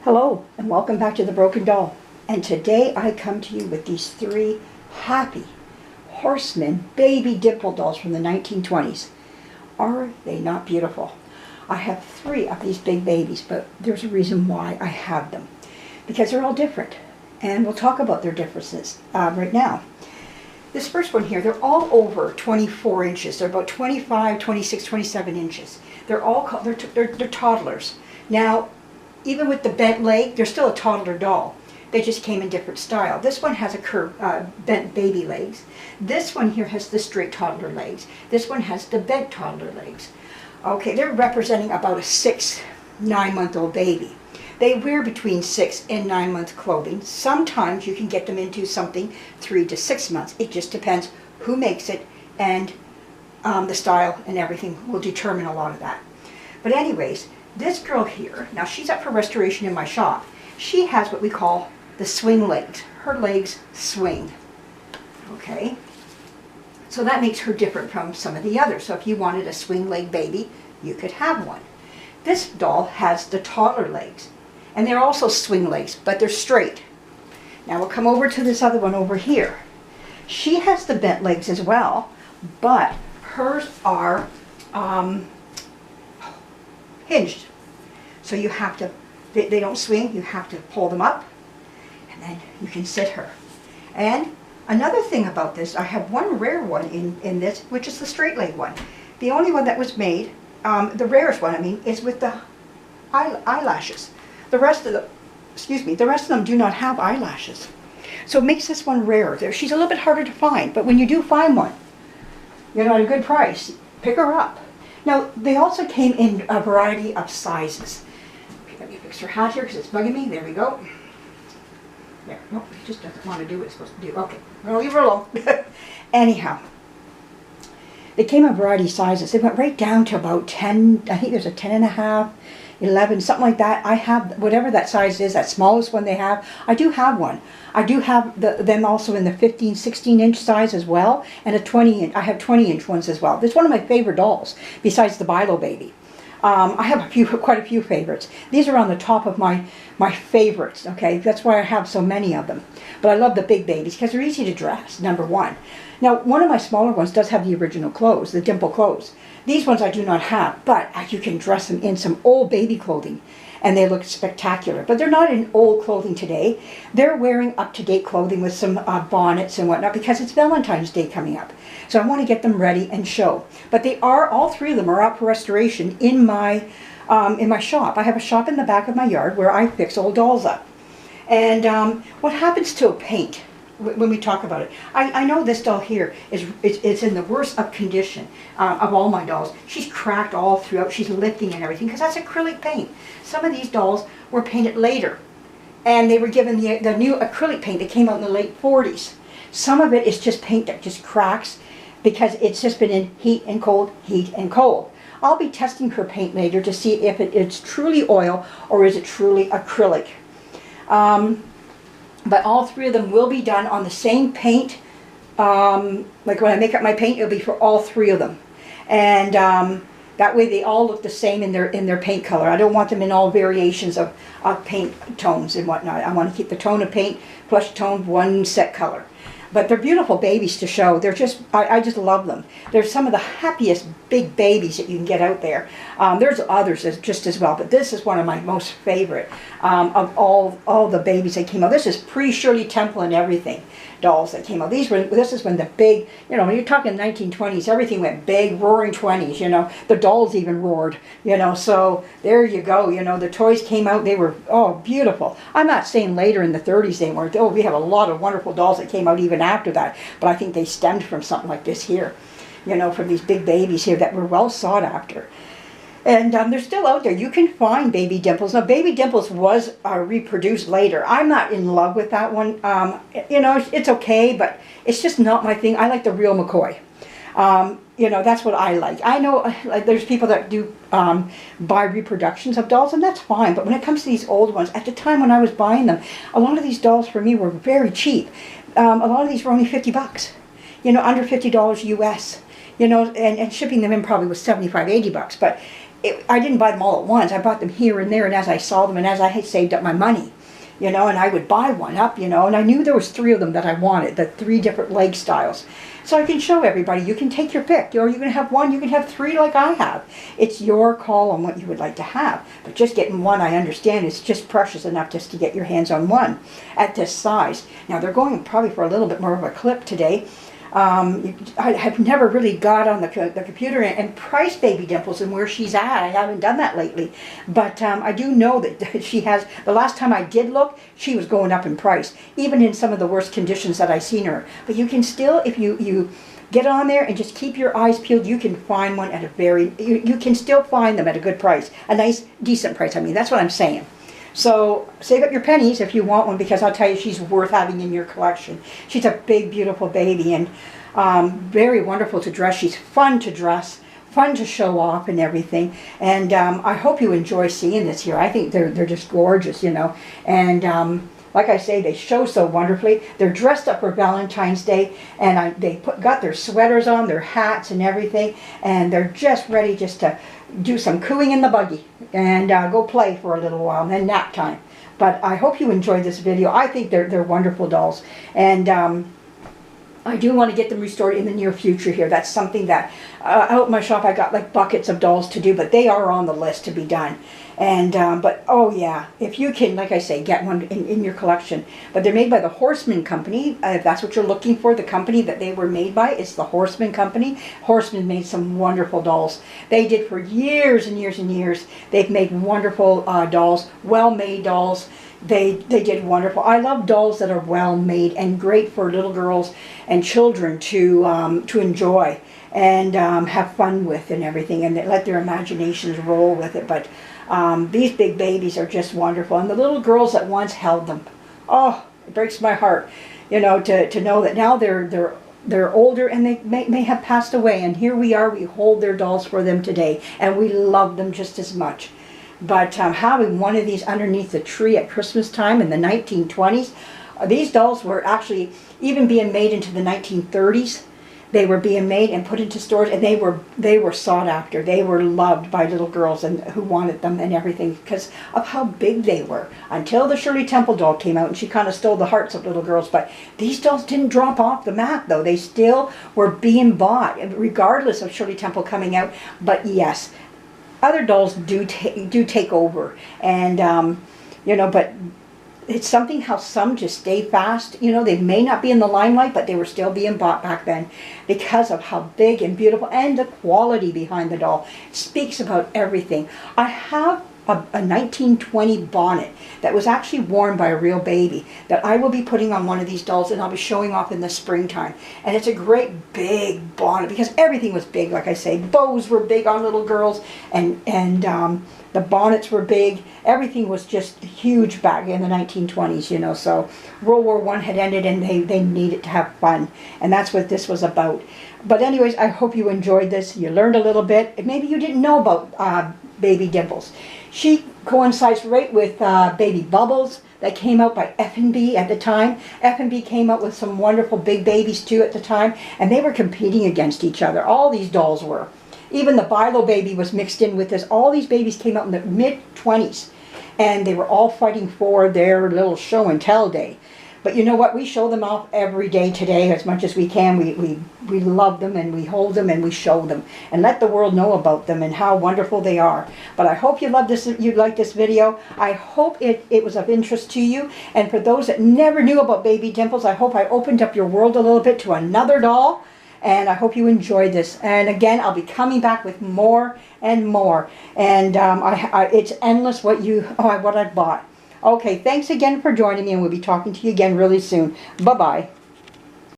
Hello and welcome back to The Broken Doll. And today I come to you with these three happy Horsman baby dimple dolls from the 1920s. Are they not beautiful? I have three of these big babies, but there's a reason why I have them. Because they're all different. And we'll talk about their differences right now. This first one here, they're all over 24 inches. They're about 25, 26, 27 inches. They're toddlers. Now, even with the bent leg, they're still a toddler doll. They just came in different style. This one has a curved, bent baby legs. This one here has the straight toddler legs. This one has the bent toddler legs. Okay, they're representing about a 9-month-old baby. They wear between 6 and 9 months clothing. Sometimes you can get them into something 3 to 6 months. It just depends who makes it, and the style and everything will determine a lot of that. But anyways, this girl here, now she's up for restoration in my shop. She has what we call the swing legs. Her legs swing. Okay? So that makes her different from some of the others. So if you wanted a swing leg baby, you could have one. This doll has the toddler legs. And they're also swing legs, but they're straight. Now we'll come over to this other one over here. She has the bent legs as well, but hers are hinged. So you have to, they don't swing, you have to pull them up, and then you can sit her. And another thing about this, I have one rare one in this, which is the straight leg one. The only one that was made, the rarest one, I mean, is with the eyelashes. The rest of them do not have eyelashes. So it makes this one rarer. She's a little bit harder to find, but when you do find one, you know, at a good price, pick her up. Now, they also came in a variety of sizes. Okay, let me fix her hat here because it's bugging me. There we go. There. Nope, it just doesn't want to do what it's supposed to do. Okay, I'm going to leave her alone. Anyhow, they came in a variety of sizes. They went right down to about 10, I think there's a 10.5, 11, something like that. I have, whatever that size is, that smallest one they have, I do have one. I do have them also in the 15, 16 inch size as well, and a 20 inch, I have 20 inch ones as well. It's one of my favorite dolls, besides the Bilo Baby. I have quite a few favorites. These are on the top of my favorites, okay? That's why I have so many of them. But I love the big babies because they're easy to dress, number one. Now, one of my smaller ones does have the original clothes, the dimple clothes. These ones I do not have, but you can dress them in some old baby clothing, and they look spectacular. But they're not in old clothing today. They're wearing up-to-date clothing with some bonnets and whatnot because it's Valentine's Day coming up. So I want to get them ready and show. But they are, all three of them are out for restoration in my shop. I have a shop in the back of my yard where I fix old dolls up. And what happens to a paint when we talk about it? I know this doll here is in the worst of condition of all my dolls. She's cracked all throughout. She's lifting and everything because that's acrylic paint. Some of these dolls were painted later, and they were given the new acrylic paint that came out in the late 40s. Some of it is just paint that just cracks because it's just been in heat and cold, heat and cold. I'll be testing her paint later to see if it's truly oil or is it truly acrylic. But all three of them will be done on the same paint. Like when I make up my paint, it'll be for all three of them. And that way they all look the same in their paint color. I don't want them in all variations of paint tones and whatnot. I want to keep the tone of paint, flesh tone, one set color. But they're beautiful babies to show. They're just, I just love them. They're some of the happiest big babies that you can get out there. There's others just as well, but this is one of my most favorite of all the babies that came out. This is pre-Shirley Temple and everything dolls that came out. This is when the big, you know, when you're talking 1920s, everything went big, roaring 20s, you know. The dolls even roared, you know. So there you go, you know. The toys came out, they were, oh, beautiful. I'm not saying later in the 30s they weren't. Oh, we have a lot of wonderful dolls that came out even after that, but I think they stemmed from something like this here, you know, from these big babies here that were well sought after. And they're still out there. You can find Baby Dimples. Now, Baby Dimples was reproduced later. I'm not in love with that one. You know, it's okay, but it's just not my thing. I like the real McCoy. You know, that's what I like. I know there's people that do buy reproductions of dolls, and that's fine. But when it comes to these old ones, at the time when I was buying them, a lot of these dolls for me were very cheap. A lot of these were only $50. You know, under $50 US. You know, and shipping them in probably was $75, $80. But I didn't buy them all at once. I bought them here and there, and as I saw them and as I had saved up my money, you know, and I would buy one up, you know, and I knew there was 3 of them that I wanted, the 3 different leg styles. So I can show everybody, you can take your pick, or you can have 1, you can have 3 like I have. It's your call on what you would like to have. But just getting 1, I understand, is just precious enough just to get your hands on 1 at this size. Now they're going probably for a little bit more of a clip today. I have never really got on the computer and priced Baby Dimples and where she's at. I haven't done that lately. But I do know that she has, the last time I did look, she was going up in price, even in some of the worst conditions that I've seen her. But you can still, if you get on there and just keep your eyes peeled, you can find one at a you can still find them at a good price. A nice, decent price, I mean, that's what I'm saying. So save up your pennies if you want one, because I'll tell you, she's worth having in your collection. She's a big, beautiful baby, and very wonderful to dress. She's fun to dress, fun to show off and everything. And I hope you enjoy seeing this here. I think they're just gorgeous, you know. And like I say, they show so wonderfully. They're dressed up for Valentine's Day, and they got their sweaters on, their hats and everything, and they're just ready just to do some cooing in the buggy and go play for a little while, and then nap time. But I hope you enjoyed this video. I think they're wonderful dolls, and I do want to get them restored in the near future here. That's something that out in my shop I got like buckets of dolls to do, but they are on the list to be done. And but oh yeah, if you can, like I say, get one in your collection. But they're made by the Horsman company. If that's what you're looking for, the company that they were made by, it's the Horsman company. Horsman made some wonderful dolls. They did for years and years and years. They've made wonderful dolls, well-made dolls. They did wonderful. I love dolls that are well made and great for little girls and children to enjoy and have fun with and everything, and let their imaginations roll with it. But these big babies are just wonderful, and the little girls that once held them, oh, it breaks my heart, you know, to know that now they're older and they may have passed away, and here we are, we hold their dolls for them today, and we love them just as much. But having one of these underneath the tree at Christmas time in the 1920s, these dolls were actually even being made into the 1930s. They were being made and put into stores, and they were sought after. They were loved by little girls and who wanted them and everything because of how big they were. Until the Shirley Temple doll came out, and she kind of stole the hearts of little girls. But these dolls didn't drop off the map, though. They still were being bought, regardless of Shirley Temple coming out. But yes, other dolls do take over, and you know, but it's something how some just stay fast. You know, they may not be in the limelight, but they were still being bought back then because of how big and beautiful and the quality behind the doll. It speaks about everything. I have a 1920 bonnet that was actually worn by a real baby that I will be putting on one of these dolls, and I'll be showing off in the springtime. And it's a great big bonnet because everything was big, like I say. Bows were big on little girls, and the bonnets were big. Everything was just huge back in the 1920s, you know. So World War I had ended, and they needed to have fun, and that's what this was about. But anyways, I hope you enjoyed this. You learned a little bit. Maybe you didn't know about Baby Dimples. She coincides right with Baby Bubbles that came out by F&B at the time. F&B came out with some wonderful big babies too at the time, and they were competing against each other. All these dolls were. Even the Bilo baby was mixed in with this. All these babies came out in the mid-20s, and they were all fighting for their little show and tell day. But you know what? We show them off every day today as much as we can. We love them, and we hold them, and we show them, and let the world know about them and how wonderful they are. But I hope you loved this. You liked this video. I hope it was of interest to you. And for those that never knew about Baby Dimples, I hope I opened up your world a little bit to another doll. And I hope you enjoyed this. And again, I'll be coming back with more and more. And it's endless what I've bought. Okay, thanks again for joining me, and we'll be talking to you again really soon. Bye-bye.